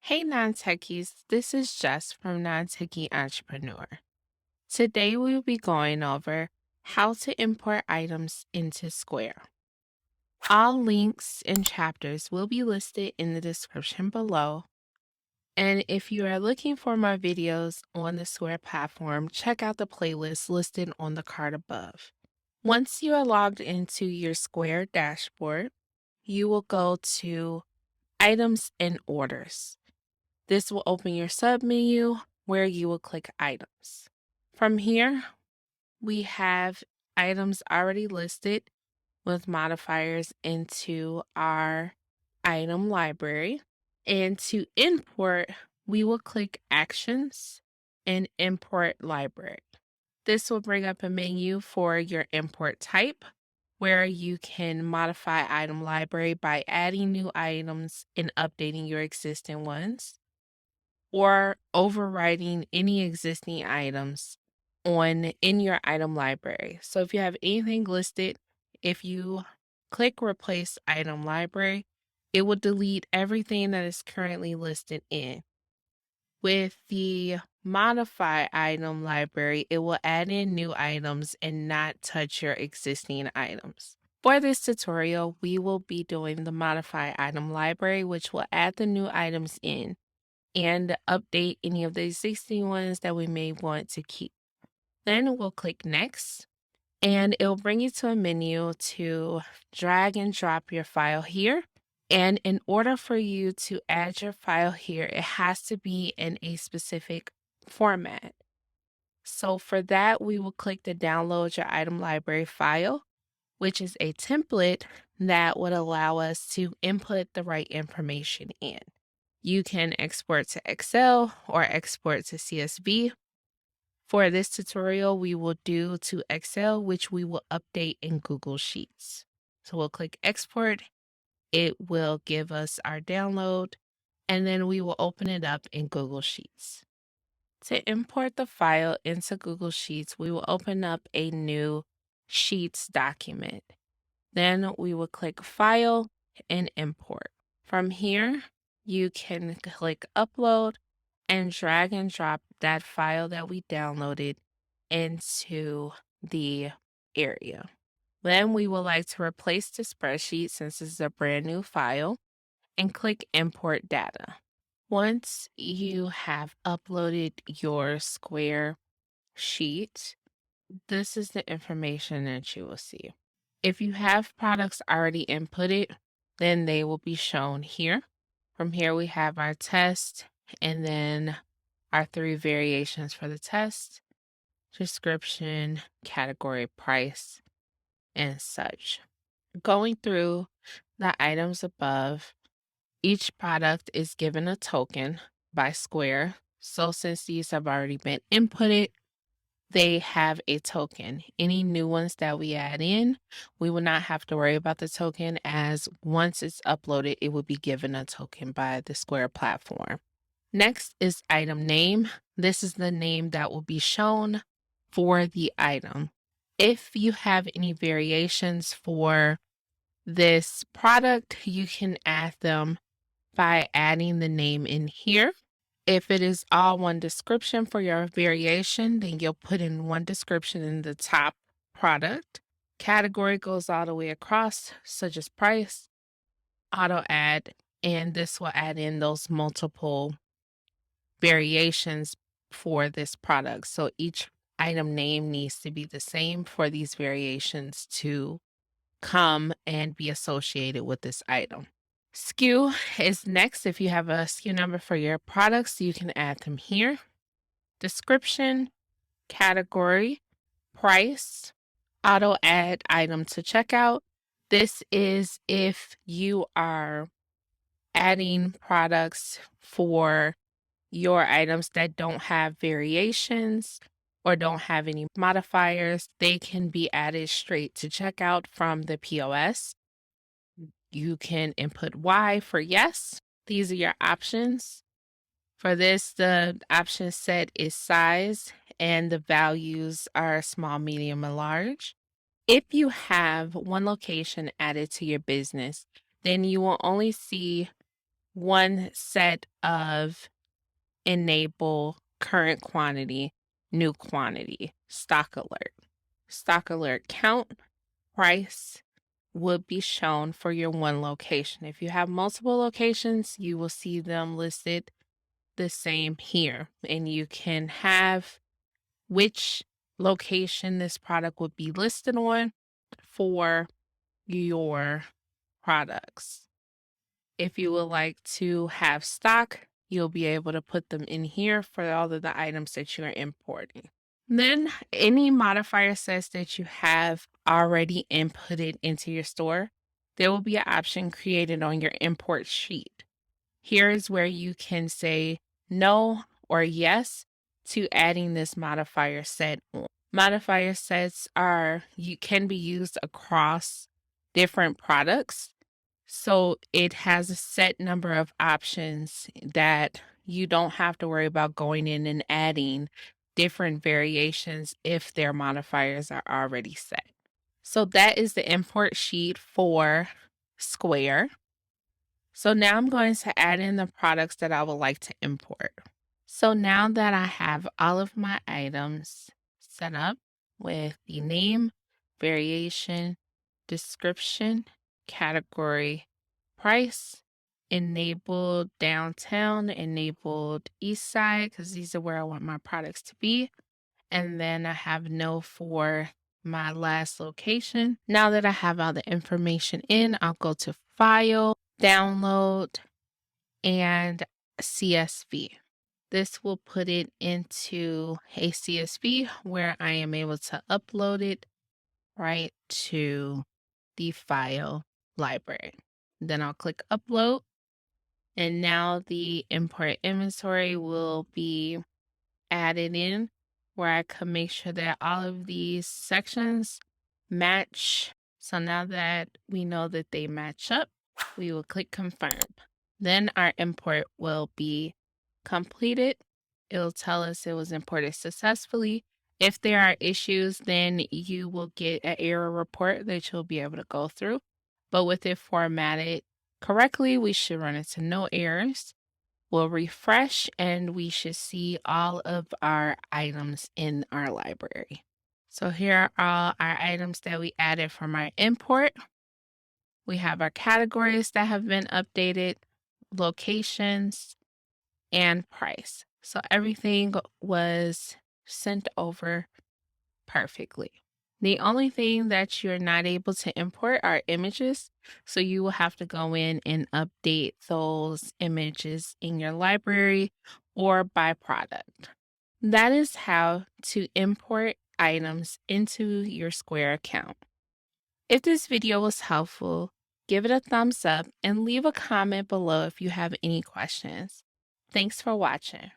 Hey Non-Techies, this is Jess from Non-Techie Entrepreneur. Today we will be going over how to import items into Square. All links and chapters will be listed in the description below. And if you are looking for more videos on the Square platform, check out the playlist listed on the card above. Once you are logged into your Square dashboard, you will go to Items and Orders. This will open your submenu where you will click Items. From here, we have items already listed with modifiers into our item library. And to import, we will click Actions and Import Library. This will bring up a menu for your import type, where you can modify item library by adding new items and updating your existing ones, or overriding any existing items in your item library. So if you have anything listed, if you click replace item library, it will delete everything that is currently listed in. With the modify item library, it will add in new items and not touch your existing items. For this tutorial, we will be doing the modify item library, which will add the new items in and update any of the existing ones that we may want to keep. Then we'll click next, and it'll bring you to a menu to drag and drop your file here. And in order for you to add your file here, it has to be in a specific format. So for that, we will click the download your item library file, which is a template that would allow us to input the right information in. You can export to Excel or export to CSV. For this tutorial, we will do to Excel, which we will update in Google Sheets. So we'll click Export. It will give us our download, and then we will open it up in Google Sheets. To import the file into Google Sheets, we will open up a new Sheets document. Then we will click File and Import. From here, you can click Upload and drag and drop that file that we downloaded into the area. Then we would like to replace the spreadsheet since this is a brand new file and click Import Data. Once you have uploaded your Square sheet, this is the information that you will see. If you have products already inputted, then they will be shown here. From here, we have our test and then our 3 variations for the test: description, category, price, and such. Going through the items above, each product is given a token by Square. So since these have already been inputted, they have a token. Any new ones that we add in, we will not have to worry about the token, as once it's uploaded, it will be given a token by the Square platform. Next is item name. This is the name that will be shown for the item. If you have any variations for this product, you can add them by adding the name in here. If it is all one description for your variation, then you'll put in one description in the top product. Category goes all the way across, such as price, auto add, and this will add in those multiple variations for this product. So each item name needs to be the same for these variations to come and be associated with this item. SKU is next. If you have a SKU number for your products, you can add them here. Description, category, price, auto add item to checkout. This is if you are adding products for your items that don't have variations or don't have any modifiers. They can be added straight to checkout from the POS. You can input Y for yes. These are your options. For this, the option set is size, and the values are small, medium, and large. If you have one location added to your business, then you will only see one set of enable current quantity, new quantity, stock alert. Stock alert count, price would be shown for your one location. If you have multiple locations, you will see them listed the same here, and you can have which location this product would be listed on for your products. If you would like to have stock, you'll be able to put them in here for all of the items that you are importing. Then any modifier sets that you have already inputted into your store, there will be an option created on your import sheet. Here is where you can say no or yes to adding this modifier set on. Modifier sets can be used across different products. So it has a set number of options that you don't have to worry about going in and adding different variations if their modifiers are already set. So that is the import sheet for Square. So now I'm going to add in the products that I would like to import. So now that I have all of my items set up with the name, variation, description, category, price, enabled downtown, enabled east side, because these are where I want my products to be. And then I have no for my last location. Now that I have all the information in, I'll go to File, Download, and CSV. This will put it into a CSV where I am able to upload it right to the file library. Then I'll click upload, and now the import inventory will be added in, where I can make sure that all of these sections match. So now that we know that they match up, we will click confirm. Then our import will be completed. It'll tell us it was imported successfully. If there are issues, then you will get an error report that you'll be able to go through. But with it formatted correctly, we should run into no errors. We'll refresh and we should see all of our items in our library. So here are all our items that we added from our import. We have our categories that have been updated, locations, and price. So everything was sent over perfectly. The only thing that you're not able to import are images. So you will have to go in and update those images in your library or by product. That is how to import items into your Square account. If this video was helpful, give it a thumbs up and leave a comment below if you have any questions. Thanks for watching.